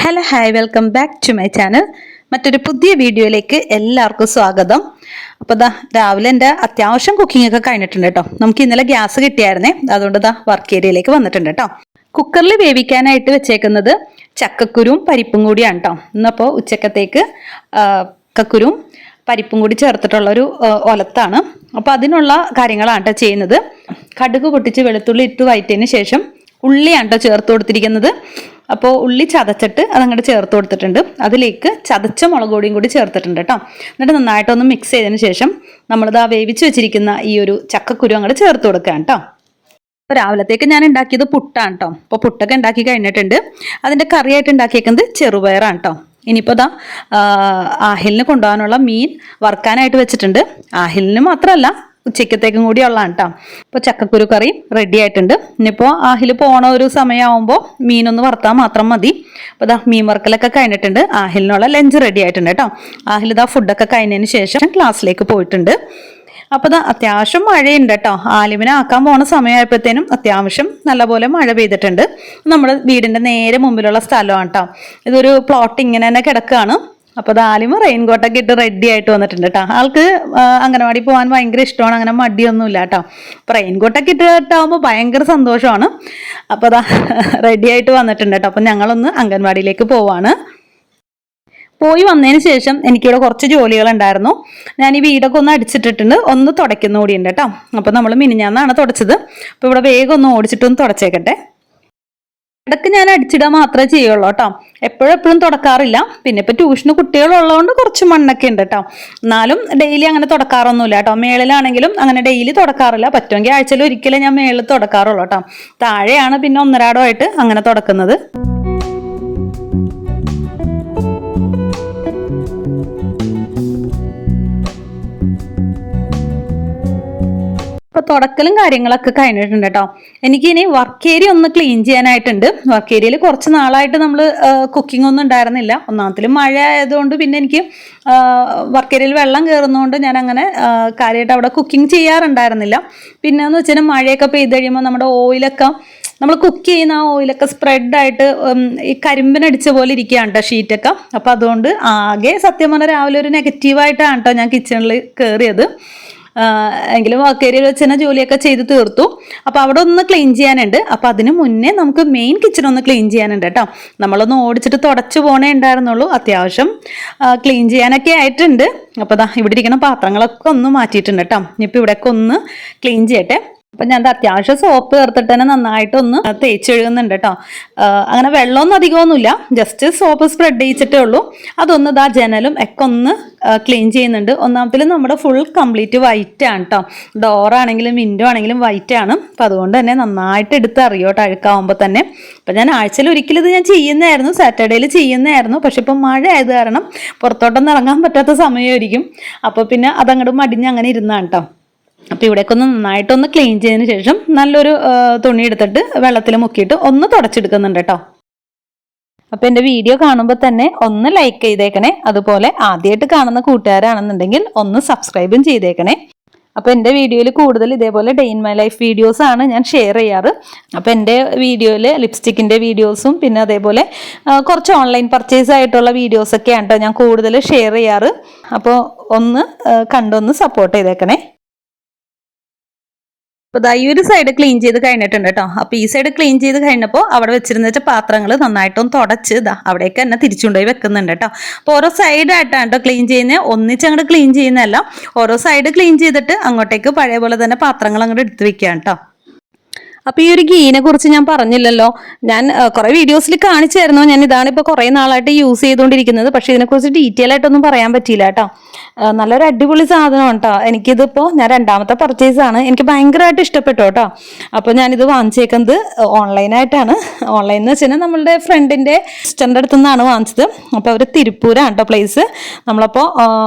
Hello hi welcome back to my channel. മറ്റൊരു പുതിയ വീഡിയോയിലേക്ക് എല്ലാവർക്കും സ്വാഗതം. അപ്പോൾ രാവിലെ എൻ്റെ അത്യാവശ്യം കുക്കിംഗ് ഒക്കെ കഴിഞ്ഞിട്ടുണ്ട് കേട്ടോ. നമുക്ക് ഇന്നലെ ഗ്യാസ് കിട്ടിയായിരുന്നേ, അതുകൊണ്ട് വർക്ക് ഏരിയയിലേക്ക് വന്നിട്ടുണ്ട് കേട്ടോ. കുക്കറിൽ വേവിക്കാനായിട്ട് വെച്ചേക്കുന്നത് ചക്കക്കുരും പരിപ്പും കൂടിയാണ് കേട്ടോ. ഇന്നപ്പോൾ ഉച്ചക്കത്തേക്ക് ചക്കക്കുരും പരിപ്പും കൂടി ചേർത്തിട്ടുള്ളൊരു ഒലത്താണ്. അപ്പോൾ അതിനുള്ള കാര്യങ്ങളാണ് കേട്ടോ ചെയ്യുന്നത്. കടുക് പൊട്ടിച്ച് വെളുത്തുള്ളി ഇട്ട് വഴറ്റിയതിന് ശേഷം ഉള്ളിയാണ് കേട്ടോ ചേർത്ത് കൊടുത്തിരിക്കുന്നത്. അപ്പോൾ ഉള്ളി ചതച്ചിട്ട് അതങ്ങോട്ട് ചേർത്ത് കൊടുത്തിട്ടുണ്ട്. അതിലേക്ക് ചതച്ച മുളക് പൊടിയും കൂടി ചേർത്തിട്ടുണ്ട് കേട്ടോ. എന്നിട്ട് നന്നായിട്ടൊന്ന് മിക്സ് ചെയ്തതിന് ശേഷം നമ്മളിതാ വേവിച്ച് വെച്ചിരിക്കുന്ന ഈ ഒരു ചക്കക്കുരു അങ്ങോട്ട് ചേർത്ത് കൊടുക്കുകയാണ് കേട്ടോ. അപ്പോൾ രാവിലത്തേക്ക് ഞാൻ ഉണ്ടാക്കിയത് പുട്ടാണ് കേട്ടോ. അപ്പോൾ പുട്ടൊക്കെ ഉണ്ടാക്കി കഴിഞ്ഞിട്ടുണ്ട്. അതിൻ്റെ കറിയായിട്ട് ഉണ്ടാക്കിയേക്കുന്നത് ചെറുപയറാണ് കേട്ടോ. ഇനിയിപ്പോൾ ആഹിലിന് കൊണ്ടുപോകാനുള്ള മീൻ വറുക്കാനായിട്ട് വെച്ചിട്ടുണ്ട്. ആഹിലിന് മാത്രമല്ല ഉച്ചക്കത്തേക്കും കൂടി ഉള്ളതാണ് കേട്ടോ. ഇപ്പോൾ ചക്കക്കുരു കറി റെഡി ആയിട്ടുണ്ട്. ഇനിയിപ്പോൾ ആഹിൽ പോണ ഒരു സമയമാകുമ്പോൾ മീനൊന്ന് വറുത്താൽ മാത്രം മതി. അപ്പോൾ മീൻ വറുക്കലൊക്കെ കഴിഞ്ഞിട്ടുണ്ട്. ആഹിലിനുള്ള ലഞ്ച് റെഡി ആയിട്ടുണ്ട് കേട്ടോ. ആഹിൽ ഫുഡൊക്കെ കഴിഞ്ഞതിന് ശേഷം ക്ലാസ്സിലേക്ക് പോയിട്ടുണ്ട്. അപ്പോൾ അത്യാവശ്യം മഴയുണ്ട് കേട്ടോ. ആലിമിനെ ആക്കാൻ പോണ സമയമായപ്പോഴത്തേനും അത്യാവശ്യം നല്ലപോലെ മഴ പെയ്തിട്ടുണ്ട്. നമ്മുടെ വീടിൻ്റെ നേരെ മുമ്പിലുള്ള സ്ഥലമാണ് കേട്ടോ. ഇതൊരു പ്ലോട്ട് ഇങ്ങനെ തന്നെ കിടക്കുകയാണ്. അപ്പോൾ ആലിമ റെയിൻകോട്ടൊക്കെ ഇട്ട് റെഡി ആയിട്ട് വന്നിട്ടുണ്ട് കേട്ടോ. ആൾക്ക് അംഗനവാടി പോകാൻ ഭയങ്കര ഇഷ്ടമാണ്, അങ്ങനെ മടിയൊന്നുമില്ല കേട്ടോ. അപ്പോൾ റെയിൻകോട്ടൊക്കെ ഇട്ടിട്ടാകുമ്പോൾ ഭയങ്കര സന്തോഷമാണ്. അപ്പോൾ റെഡി ആയിട്ട് വന്നിട്ടുണ്ട് കേട്ടോ. അപ്പോൾ ഞങ്ങളൊന്ന് അംഗൻവാടിയിലേക്ക് പോവാണ്. പോയി വന്നതിന് ശേഷം എനിക്കിവിടെ കുറച്ച് ജോലികളുണ്ടായിരുന്നു. ഞാൻ ഈ വീടൊക്കെ ഒന്ന് അടിച്ചിട്ടിട്ടുണ്ട്, ഒന്ന് തുടയ്ക്കുന്ന കൂടിയുണ്ട് കേട്ടോ. അപ്പോൾ നമ്മൾ മിനിഞ്ഞാന്നാണ് തുടച്ചത്. അപ്പോൾ ഇവിടെ വേഗം ഒന്ന് ഓടിച്ചിട്ടൊന്ന് തുടച്ചേക്കട്ടെ. ഇടയ്ക്ക് ഞാൻ അടിച്ചിടാൻ മാത്രമേ ചെയ്യുള്ളൂ കേട്ടോ. എപ്പോഴും തുടക്കാറില്ല. പിന്നെ ഇപ്പോൾ ട്യൂഷന് കുട്ടികളുള്ളതുകൊണ്ട് കുറച്ച് മണ്ണൊക്കെ ഉണ്ട് കേട്ടോ. എന്നാലും ഡെയിലി അങ്ങനെ തുടക്കാറൊന്നുമില്ല കേട്ടോ. മേളിലാണെങ്കിലും അങ്ങനെ ഡെയിലി തുടക്കാറില്ല. പറ്റുമെങ്കിൽ ആഴ്ചയിൽ ഒരിക്കലേ ഞാൻ മേളിൽ തുടക്കാറുള്ളൂ കേട്ടോ. താഴെയാണ് പിന്നെ ഒന്നരാടമായിട്ട് അങ്ങനെ തുടക്കുന്നത്. അപ്പോൾ തുടക്കലും കാര്യങ്ങളൊക്കെ കഴിഞ്ഞിട്ടുണ്ട് കേട്ടോ. എനിക്കിനി വർക്ക് ഏരിയ ഒന്ന് ക്ലീൻ ചെയ്യാനായിട്ടുണ്ട്. വർക്ക് ഏരിയയിൽ കുറച്ച് നാളായിട്ട് നമ്മൾ കുക്കിംഗ് ഒന്നും ഉണ്ടായിരുന്നില്ല. ഒന്നാമത്തിലും മഴ ആയതുകൊണ്ട് പിന്നെ എനിക്ക് വർക്ക് ഏരിയയിൽ വെള്ളം കയറുന്നതുകൊണ്ട് ഞാൻ അങ്ങനെ കാര്യമായിട്ട് അവിടെ കുക്കിംഗ് ചെയ്യാറുണ്ടായിരുന്നില്ല. പിന്നെ എന്ന് വെച്ചാൽ മഴയൊക്കെ പെയ്ത് കഴിയുമ്പോൾ നമ്മുടെ ഓയിലൊക്കെ നമ്മൾ കുക്ക് ചെയ്യുന്ന ആ ഓയിലൊക്കെ സ്പ്രെഡായിട്ട് ഈ കരിമ്പിനടിച്ച പോലെ ഇരിക്കുകയാണ് കേട്ടോ ഷീറ്റൊക്കെ. അപ്പോൾ അതുകൊണ്ട് ആകെ സത്യം പറഞ്ഞാൽ രാവിലെ ഒരു നെഗറ്റീവായിട്ടാണ് കേട്ടോ ഞാൻ കിച്ചണിൽ കയറിയത്. എങ്കിലും വർക്ക് ഏരിയയിൽ വെച്ച് തന്നെ ജോലിയൊക്കെ ചെയ്ത് തീർത്തു. അപ്പോൾ അവിടെ ഒന്ന് ക്ലീൻ ചെയ്യാനുണ്ട്. അപ്പോൾ അതിന് മുന്നേ നമുക്ക് മെയിൻ കിച്ചൺ ഒന്ന് ക്ലീൻ ചെയ്യാനുണ്ട് കേട്ടോ. നമ്മളൊന്ന് ഓടിച്ചിട്ട് തുടച്ചു പോകണേ ഉണ്ടായിരുന്നുള്ളൂ. അത്യാവശ്യം ക്ലീൻ ചെയ്യാനൊക്കെ ആയിട്ടുണ്ട്. അപ്പോൾ ഇവിടെ ഇരിക്കുന്ന പാത്രങ്ങളൊക്കെ ഒന്ന് മാറ്റിയിട്ടുണ്ട് കേട്ടോ. ഇനിയിപ്പോൾ ഇവിടെയൊക്കെ ഒന്ന് ക്ലീൻ ചെയ്യട്ടെ. അപ്പം ഞാൻ അത്യാവശ്യം സോപ്പ് ചേർത്തിട്ട് തന്നെ നന്നായിട്ടൊന്ന് തേച്ചെഴുകുന്നുണ്ട് കേട്ടോ. അങ്ങനെ വെള്ളമൊന്നും അധികമൊന്നുമില്ല, ജസ്റ്റ് സോപ്പ് സ്പ്രെഡ് ചെയ്യിച്ചിട്ടേ ഉള്ളൂ. അതൊന്ന് ജനലും ഒക്കെ ഒന്ന് ക്ലീൻ ചെയ്യുന്നുണ്ട്. ഒന്നാമത്തിൽ നമ്മുടെ ഫുൾ കംപ്ലീറ്റ് വൈറ്റ് ആണ് കേട്ടോ. ഡോറാണെങ്കിലും വിൻഡോ ആണെങ്കിലും വൈറ്റ് ആണ്. അപ്പം അതുകൊണ്ട് തന്നെ നന്നായിട്ട് എടുത്ത് അറിയോ കേട്ടോ അഴുക്കാവുമ്പോൾ തന്നെ. അപ്പം ഞാൻ ആഴ്ചയിൽ ഒരിക്കലും ഇത് ഞാൻ ചെയ്യുന്നതായിരുന്നു, സാറ്റർഡേയിൽ ചെയ്യുന്നതായിരുന്നു. പക്ഷെ ഇപ്പം മഴ ആയത് കാരണം പുറത്തോട്ടൊന്നും ഇറങ്ങാൻ പറ്റാത്ത സമയമായിരിക്കും. അപ്പോൾ പിന്നെ അതങ്ങോട്ട് മടിഞ്ഞ് അങ്ങനെ ഇരുന്നാണ് കേട്ടോ. അപ്പോൾ ഇവിടേക്ക് ഒന്ന് നന്നായിട്ടൊന്ന് ക്ലീൻ ചെയ്തതിന് ശേഷം നല്ലൊരു തുണി എടുത്തിട്ട് വെള്ളത്തിൽ മുക്കിയിട്ട് ഒന്ന് തുടച്ചെടുക്കുന്നുണ്ട് കേട്ടോ. അപ്പോൾ എൻ്റെ വീഡിയോ കാണുമ്പോൾ തന്നെ ഒന്ന് ലൈക്ക് ചെയ്തേക്കണേ. അതുപോലെ ആദ്യമായിട്ട് കാണുന്ന കൂട്ടുകാരാണെന്നുണ്ടെങ്കിൽ ഒന്ന് സബ്സ്ക്രൈബും ചെയ്തേക്കണേ. അപ്പോൾ എൻ്റെ വീഡിയോയിൽ കൂടുതൽ ഇതേപോലെ ഡേ ഇൻ മൈ ലൈഫ് വീഡിയോസാണ് ഞാൻ ഷെയർ ചെയ്യാറ്. അപ്പോൾ എൻ്റെ വീഡിയോയിൽ ലിപ്സ്റ്റിക്കിൻ്റെ വീഡിയോസും പിന്നെ അതേപോലെ കുറച്ച് ഓൺലൈൻ പർച്ചേസ് ആയിട്ടുള്ള വീഡിയോസൊക്കെയാണ് കേട്ടോ ഞാൻ കൂടുതൽ ഷെയർ ചെയ്യാറ്. അപ്പോൾ ഒന്ന് കണ്ടൊന്ന് സപ്പോർട്ട് ചെയ്തേക്കണേ. അപ്പോൾ ഈ ഒരു സൈഡ് ക്ലീൻ ചെയ്ത് കഴിഞ്ഞിട്ടുണ്ട് കേട്ടോ. അപ്പോൾ ഈ സൈഡ് ക്ലീൻ ചെയ്ത് കഴിഞ്ഞപ്പോൾ അവിടെ വെച്ചിരുന്ന പാത്രങ്ങൾ നന്നായിട്ടൊന്ന് തുടച്ച് അവിടേക്ക് തന്നെ തിരിച്ചുകൊണ്ടുപോയി വെക്കുന്നുണ്ട് കേട്ടോ. അപ്പോൾ ഓരോ സൈഡായിട്ടാണ് കേട്ടോ ക്ലീൻ ചെയ്യുന്നത്, ഒന്നിച്ച് അങ്ങോട്ട് ക്ലീൻ ചെയ്യുന്നതല്ല. ഓരോ സൈഡ് ക്ലീൻ ചെയ്തിട്ട് അങ്ങോട്ടേക്ക് പഴയ പോലെ തന്നെ പാത്രങ്ങൾ അങ്ങോട്ട് എടുത്ത് വെക്കുകയാണ് കേട്ടോ. അപ്പോൾ ഈ ഒരു ഗീനെ കുറിച്ച് ഞാൻ പറഞ്ഞില്ലല്ലോ. ഞാൻ കുറേ വീഡിയോസിൽ കാണിച്ചായിരുന്നു. ഞാൻ ഇതാണ് ഇപ്പോൾ കുറേ നാളായിട്ട് യൂസ് ചെയ്തുകൊണ്ടിരിക്കുന്നത്. പക്ഷേ ഇതിനെക്കുറിച്ച് ഡീറ്റെയിൽ ആയിട്ടൊന്നും പറയാൻ പറ്റിയില്ല കേട്ടോ. നല്ലൊരു അടിപൊളി സാധനമാണ് കേട്ടോ. എനിക്കിതിപ്പോൾ ഞാൻ രണ്ടാമത്തെ പർച്ചേസാണ്. എനിക്ക് ഭയങ്കരമായിട്ട് ഇഷ്ടപ്പെട്ടു കേട്ടോ. അപ്പോൾ ഞാനിത് വാങ്ങിച്ചേക്കുന്നത് ഓൺലൈനായിട്ടാണ്. ഓൺലൈൻ എന്ന് വെച്ചാൽ നമ്മളുടെ ഫ്രണ്ടിൻ്റെ സിസ്റ്ററിൻ്റെ അടുത്തു നിന്നാണ് വാങ്ങിച്ചത്. അപ്പോൾ അവർ തിരുപ്പൂരാണ് കേട്ടോ പ്ലേസ്. നമ്മളപ്പോൾ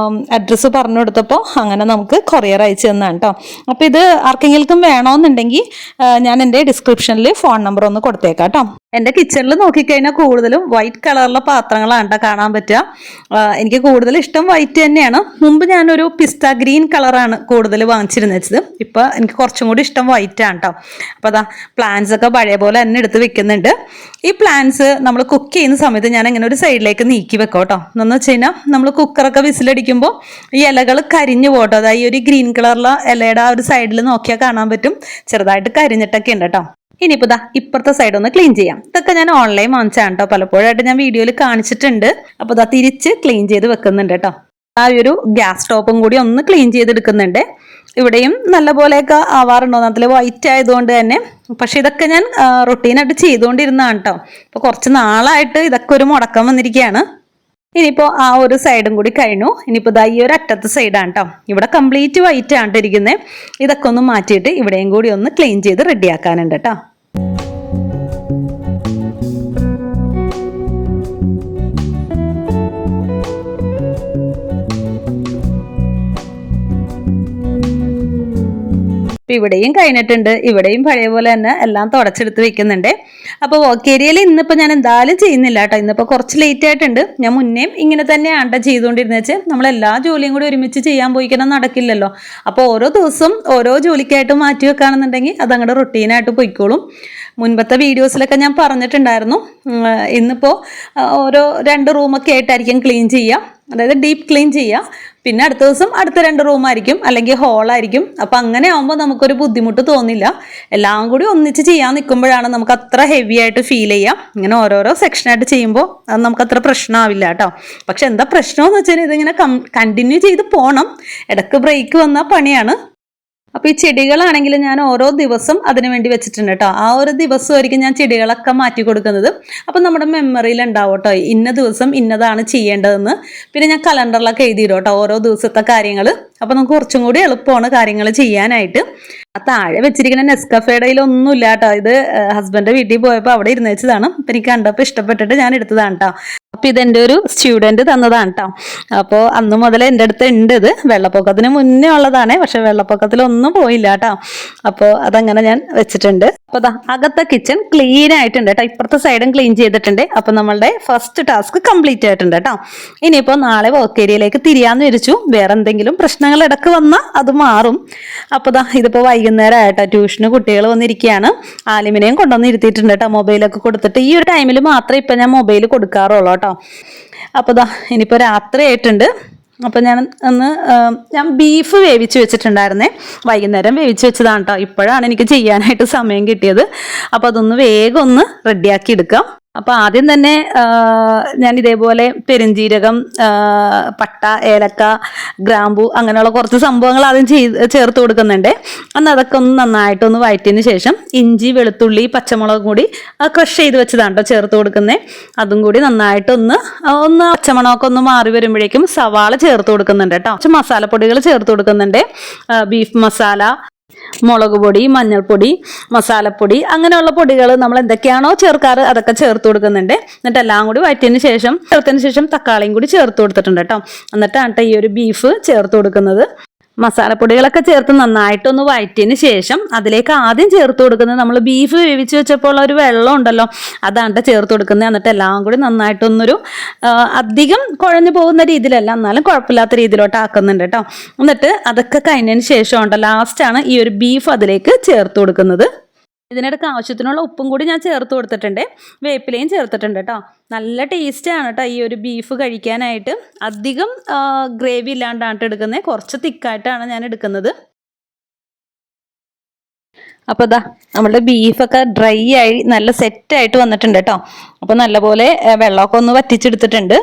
അഡ്രസ്സ് പറഞ്ഞു കൊടുത്തപ്പോൾ അങ്ങനെ നമുക്ക് കൊറിയർ അയച്ചു തന്നാണ് കേട്ടോ. അപ്പോൾ ഇത് ആർക്കെങ്കിലും വേണമെന്നുണ്ടെങ്കിൽ ഞാൻ എൻ്റെ ഡിസ്ക്രിപ്ഷനിൽ ഫോൺ നമ്പർ ഒന്ന് കൊടുത്തേക്കാം കേട്ടോ. എൻ്റെ കിച്ചണിൽ നോക്കിക്കഴിഞ്ഞാൽ കൂടുതലും വൈറ്റ് കളറിലുള്ള പാത്രങ്ങളാണ് കേട്ടോ കാണാൻ പറ്റുക. എനിക്ക് കൂടുതൽ ഇഷ്ടം വൈറ്റ് തന്നെയാണ്. മുമ്പ് ഞാനൊരു പിസ്ത ഗ്രീൻ കളറാണ് കൂടുതൽ വാങ്ങിച്ചിരുന്നത്. ഇപ്പോൾ എനിക്ക് കുറച്ചും കൂടി ഇഷ്ടം വൈറ്റ് ആണ് കേട്ടോ. അപ്പോൾ അതാ പ്ലാന്റ്സ് ഒക്കെ പഴയ പോലെ തന്നെ എടുത്ത് വെക്കുന്നുണ്ട്. ഈ പ്ലാന്റ്സ് നമ്മൾ കുക്ക് ചെയ്യുന്ന സമയത്ത് ഞാൻ ഇങ്ങനെ ഒരു സൈഡിലേക്ക് നീക്കി വെക്കാം കേട്ടോ. എന്ന് വെച്ച് കഴിഞ്ഞാൽ നമ്മൾ കുക്കറൊക്കെ വിസിലടിക്കുമ്പോൾ ഈ ഇലകൾ കരിഞ്ഞു പോട്ടോ. അതായത് ഈ ഒരു ഗ്രീൻ കളറിലുള്ള ഇലയുടെ ആ ഒരു സൈഡിൽ നോക്കിയാൽ കാണാൻ പറ്റും ചെറുതായിട്ട് കരിഞ്ഞിട്ടൊക്കെ ഉണ്ട് കേട്ടോ. ഇനിയിപ്പോൾ ദാ ഇപ്പുറത്തെ സൈഡ് ഒന്ന് ക്ലീൻ ചെയ്യാം. ഇതൊക്കെ ഞാൻ ഓൺലൈൻ വാങ്ങിച്ചാണ് കേട്ടോ. പലപ്പോഴായിട്ട് ഞാൻ വീഡിയോയിൽ കാണിച്ചിട്ടുണ്ട്. അപ്പോൾ ദാ തിരിച്ച് ക്ലീൻ ചെയ്ത് വെക്കുന്നുണ്ട് കേട്ടോ. ആ ഒരു ഗ്യാസ് സ്റ്റോപ്പും കൂടി ഒന്ന് ക്ലീൻ ചെയ്തെടുക്കുന്നുണ്ട്. ഇവിടെയും നല്ല പോലെയൊക്കെ ആവാറുണ്ടോ അതിൽ വൈറ്റ് ആയതുകൊണ്ട് തന്നെ. പക്ഷെ ഇതൊക്കെ ഞാൻ റൊട്ടീനായിട്ട് ചെയ്തുകൊണ്ടിരുന്നതാണ് കേട്ടോ. അപ്പോൾ കുറച്ച് നാളായിട്ട് ഇതൊക്കെ ഒരു മുടക്കം വന്നിരിക്കുകയാണ്. ഇനിയിപ്പോൾ ആ ഒരു സൈഡും കൂടി കഴിഞ്ഞു. ഇനിയിപ്പോൾ ദാ ഈ ഒരു അറ്റത്തെ സൈഡാണ് കേട്ടോ. ഇവിടെ കംപ്ലീറ്റ് വൈറ്റ് ആണ് ഇരിക്കുന്നത്. ഇതൊക്കെ ഒന്ന് മാറ്റിയിട്ട് ഇവിടെയും കൂടി ഒന്ന് ക്ലീൻ ചെയ്ത് റെഡിയാക്കാനുണ്ട് കേട്ടോ. ഇവിടെയും കഴിഞ്ഞിട്ടുണ്ട്. ഇവിടെയും പഴയ പോലെ തന്നെ എല്ലാം തുടച്ചെടുത്ത് വെക്കുന്നുണ്ട്. അപ്പോൾ വർക്ക് ഏരിയയിൽ ഇന്നിപ്പോൾ ഞാൻ എന്തായാലും ചെയ്യുന്നില്ല കേട്ടോ. ഇന്നിപ്പോൾ കുറച്ച് ലേറ്റ് ആയിട്ടുണ്ട്. ഞാൻ മുന്നേയും ഇങ്ങനെ തന്നെയാണ് കേട്ടോ ചെയ്തുകൊണ്ടിരുന്നത്. വെച്ചാൽ നമ്മളെല്ലാ ജോലിയും കൂടി ഒരുമിച്ച് ചെയ്യാൻ പോയിക്കണം നടക്കില്ലല്ലോ. അപ്പോൾ ഓരോ ദിവസം ഓരോ ജോലിക്കായിട്ട് മാറ്റി വെക്കുകയാണെന്നുണ്ടെങ്കിൽ അതങ്ങോട്ട് റൊട്ടീനായിട്ട് പോയിക്കോളും. മുൻപത്തെ വീഡിയോസിലൊക്കെ ഞാൻ പറഞ്ഞിട്ടുണ്ടായിരുന്നു. ഇന്നിപ്പോൾ ഓരോ 2 റൂമൊക്കെ ആയിട്ടായിരിക്കും ക്ലീൻ ചെയ്യുക. അതായത് ഡീപ്പ് ക്ലീൻ ചെയ്യുക. പിന്നെ അടുത്ത ദിവസം അടുത്ത 2 റൂമായിരിക്കും, അല്ലെങ്കിൽ ഹോളായിരിക്കും. അപ്പം അങ്ങനെ ആകുമ്പോൾ നമുക്കൊരു ബുദ്ധിമുട്ട് തോന്നില്ല. എല്ലാം കൂടി ഒന്നിച്ച് ചെയ്യാൻ നിൽക്കുമ്പോഴാണ് നമുക്ക് അത്ര ഹെവി ആയിട്ട് ഫീൽ ചെയ്യാം. ഇങ്ങനെ ഓരോരോ സെക്ഷനായിട്ട് ചെയ്യുമ്പോൾ അത് നമുക്ക് അത്ര പ്രശ്നമാവില്ല കേട്ടോ. പക്ഷെ എന്താ പ്രശ്നമെന്ന് വെച്ചാൽ ഇതിങ്ങനെ കണ്ടിന്യൂ ചെയ്ത് പോകണം. ഇടയ്ക്ക് ബ്രേക്ക് വന്നാൽ പണിയാണ്. അപ്പോൾ ഈ ചെടികളാണെങ്കിൽ ഞാൻ ഓരോ ദിവസം അതിനു വേണ്ടി വെച്ചിട്ടുണ്ട് കേട്ടോ. ആ ഒരു ദിവസമായിരിക്കും ഞാൻ ചെടികളൊക്കെ മാറ്റി കൊടുക്കുന്നത്. അപ്പം നമ്മുടെ മെമ്മറിയിൽ ഉണ്ടാവും കേട്ടോ ഇന്ന ദിവസം ഇന്നതാണ് ചെയ്യേണ്ടതെന്ന്. പിന്നെ ഞാൻ കലണ്ടറിലൊക്കെ എഴുതിയിടും കേട്ടോ ഓരോ ദിവസത്തെ കാര്യങ്ങൾ. അപ്പോൾ നമുക്ക് കുറച്ചും കൂടി എളുപ്പമാണ് കാര്യങ്ങൾ ചെയ്യാനായിട്ട്. ആ താഴെ വെച്ചിരിക്കുന്ന നെസ്കഫേടയിലൊന്നുമില്ല കേട്ടോ. ഇത് ഹസ്ബൻഡിൻ്റെ വീട്ടിൽ പോയപ്പോൾ അവിടെ ഇരുന്ന് വെച്ചതാണ്. അപ്പം എനിക്ക് കണ്ടപ്പോൾ ഇഷ്ടപ്പെട്ടിട്ട് ഞാൻ എടുത്തതാണ് കേട്ടോ. അപ്പോൾ ഇതെൻ്റെ ഒരു സ്റ്റുഡൻറ്റ് തന്നതാണ് കേട്ടോ. അപ്പോൾ അന്ന് മുതൽ എൻ്റെ അടുത്ത് ഉണ്ട് ഇത്. വെള്ളപ്പൊക്കത്തിന് മുന്നേ ഉള്ളതാണ്. പക്ഷെ വെള്ളപ്പൊക്കത്തിലൊന്നും പോയില്ല കേട്ടോ. അപ്പോൾ അതങ്ങനെ ഞാൻ വെച്ചിട്ടുണ്ട്. അപ്പോൾ അതാ അകത്തെ കിച്ചൺ ക്ലീൻ ആയിട്ടുണ്ട് കേട്ടോ. ഇപ്പുറത്തെ സൈഡും ക്ലീൻ ചെയ്തിട്ടുണ്ട്. അപ്പോൾ നമ്മളുടെ ഫസ്റ്റ് ടാസ്ക് കംപ്ലീറ്റ് ആയിട്ടുണ്ട് കേട്ടോ. ഇനിയിപ്പോൾ നാളെ വർക്ക് ഏരിയയിലേക്ക് തിരിയാന്ന് വിചാരിച്ചു. വേറെ എന്തെങ്കിലും പ്രശ്നങ്ങൾ ഇടയ്ക്ക് വന്നാൽ അത് മാറും. അപ്പോൾ ദാ ഇതിപ്പോൾ വൈകുന്നേരം ആയിട്ടോ. ട്യൂഷന് കുട്ടികൾ വന്നിരിക്കുകയാണ്. ആലിമിനെയും കൊണ്ടുവന്ന് ഇരുത്തിയിട്ടുണ്ട് കേട്ടോ. മൊബൈലൊക്കെ കൊടുത്തിട്ട് ഈ ഒരു ടൈമിൽ മാത്രമേ ഇപ്പം ഞാൻ മൊബൈൽ കൊടുക്കാറുള്ളൂ കേട്ടോ. അപ്പോൾ ദാ ഇനിയിപ്പോൾ രാത്രി ആയിട്ടുണ്ട്. അപ്പോൾ ഞാൻ ബീഫ് വേവിച്ച് വെച്ചിട്ടുണ്ടായിരുന്നേ. വൈകുന്നേരം വേവിച്ച് വെച്ചതാണ് കേട്ടോ. ഇപ്പോഴാണ് എനിക്ക് ചെയ്യാനായിട്ട് സമയം കിട്ടിയത്. അപ്പോൾ അതൊന്ന് വേഗം ഒന്ന് റെഡിയാക്കി എടുക്കാം. അപ്പോൾ ആദ്യം തന്നെ ഞാൻ ഇതേപോലെ പെരുംജീരകം, പട്ട, ഏലക്ക, ഗ്രാമ്പു അങ്ങനെയുള്ള കുറച്ച് സംഭവങ്ങൾ ആദ്യം ചേർത്ത് കൊടുക്കുന്നുണ്ട്. അന്ന് അതൊക്കെ ഒന്ന് നന്നായിട്ടൊന്ന് വഴറ്റിയതിന് ശേഷം ഇഞ്ചി, വെളുത്തുള്ളി, പച്ചമുളകും കൂടി ക്രഷ് ചെയ്ത് വെച്ചതാണ് കേട്ടോ ചേർത്ത് കൊടുക്കുന്നത്. അതും കൂടി നന്നായിട്ടൊന്ന് പച്ചമണമൊക്കെ ഒന്ന് മാറി വരുമ്പോഴേക്കും സവാള ചേർത്ത് കൊടുക്കുന്നുണ്ട് കേട്ടോ. കുറച്ച് മസാലപ്പൊടികൾ ചേർത്ത് കൊടുക്കുന്നുണ്ട്. ബീഫ് മസാല, മുളക് പൊടി, മഞ്ഞൾപ്പൊടി, മസാലപ്പൊടി അങ്ങനെയുള്ള പൊടികൾ നമ്മൾ എന്തൊക്കെയാണോ ചേർക്കാറ് അതൊക്കെ ചേർത്ത് കൊടുക്കുന്നുണ്ട്. എന്നിട്ട് എല്ലാം കൂടി വഴറ്റിയതിന് ശേഷം തക്കാളിയും കൂടി ചേർത്ത് കൊടുത്തിട്ടുണ്ട് കേട്ടോ. എന്നിട്ടാണ് ഈ ഒരു ബീഫ് ചേർത്ത് കൊടുക്കുന്നത്. മസാലപ്പൊടികളൊക്കെ ചേർത്ത് നന്നായിട്ടൊന്ന് വഴറ്റിയതിന് ശേഷം അതിലേക്ക് ആദ്യം ചേർത്ത് കൊടുക്കുന്നത് നമ്മൾ ബീഫ് വേവിച്ച് വെച്ചപ്പോൾ ഒരു വെള്ളം ഉണ്ടല്ലോ അതാണ് ചേർത്ത് കൊടുക്കുന്നത്. എന്നിട്ട് എല്ലാം കൂടി നന്നായിട്ടൊന്നൊരു അധികം കുഴഞ്ഞു പോകുന്ന രീതിയിലല്ല, എന്നാലും കുഴപ്പമില്ലാത്ത രീതിയിലോട്ട് ആക്കുന്നുണ്ട് കേട്ടോ. എന്നിട്ട് അതൊക്കെ കഴിഞ്ഞതിന് ശേഷം ഉണ്ട് ലാസ്റ്റാണ് ഈ ഒരു ബീഫ് അതിലേക്ക് ചേർത്ത് കൊടുക്കുന്നത്. ഇതിനിടയ്ക്ക് ആവശ്യത്തിനുള്ള ഉപ്പും കൂടി ഞാൻ ചേർത്ത് കൊടുത്തിട്ടുണ്ട്. വേപ്പിലയും ചേർത്തിട്ടുണ്ട് കേട്ടോ. നല്ല ടേസ്റ്റാണ് കേട്ടോ ഈ ഒരു ബീഫ് കഴിക്കാനായിട്ട്. അധികം ഗ്രേവി ഇല്ലാണ്ടാണ് എടുക്കുന്നത്. കുറച്ച് തിക്കായിട്ടാണ് ഞാൻ എടുക്കുന്നത്. അപ്പോൾ ഇതാ നമ്മുടെ ബീഫൊക്കെ ഡ്രൈ ആയി നല്ല സെറ്റായിട്ട് വന്നിട്ടുണ്ട് കേട്ടോ. അപ്പോൾ നല്ലപോലെ വെള്ളമൊക്കെ ഒന്ന് വറ്റിച്ചെടുത്തിട്ടുണ്ട്.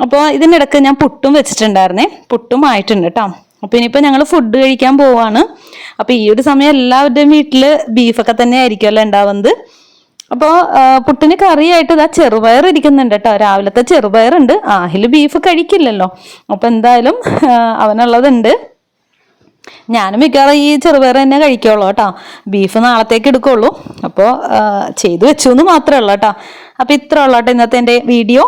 അപ്പോൾ ഇതിനിടയ്ക്ക് ഞാൻ പുട്ടും വെച്ചിട്ടുണ്ടായിരുന്നേ. പുട്ടും ആയിട്ടുണ്ട് കേട്ടോ. അപ്പോൾ ഇനിയിപ്പോൾ ഞങ്ങൾ ഫുഡ് കഴിക്കാൻ പോവാണ്. അപ്പോൾ ഈ ഒരു സമയം എല്ലാവരുടെയും വീട്ടിൽ ബീഫൊക്കെ തന്നെ ആയിരിക്കുമല്ലോ ഉണ്ടാവുന്നത്. അപ്പോൾ പുട്ടിന് കറിയായിട്ട് ഇതാ ചെറുപയർ ഇരിക്കുന്നുണ്ട് കേട്ടോ. രാവിലത്തെ ചെറുപയറുണ്ട്. ആഹിൽ ബീഫ് കഴിക്കില്ലല്ലോ. അപ്പോൾ എന്തായാലും അവനുള്ളതുണ്ട്. ഞാനും മിക്കവാറും ഈ ചെറുപയർ തന്നെ കഴിക്കുള്ളൂ കേട്ടോ. ബീഫ് നാളത്തേക്ക് എടുക്കുള്ളൂ. അപ്പോൾ ചെയ്തു വെച്ചു എന്ന് മാത്രമേ ഉള്ളൂ കേട്ടോ. അപ്പോൾ ഇത്ര ഉള്ളൂ കേട്ടോ ഇന്നത്തെ എൻ്റെ വീഡിയോ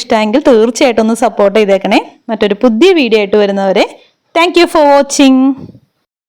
ഇഷ്ടമെങ്കിൽ തീർച്ചയായിട്ടും ഒന്ന് സപ്പോർട്ട് ചെയ്തേക്കണേ. മറ്റൊരു പുതിയ വീഡിയോ ആയിട്ട് വരുന്നവരെ താങ്ക് യു ഫോർ വാച്ചിങ്.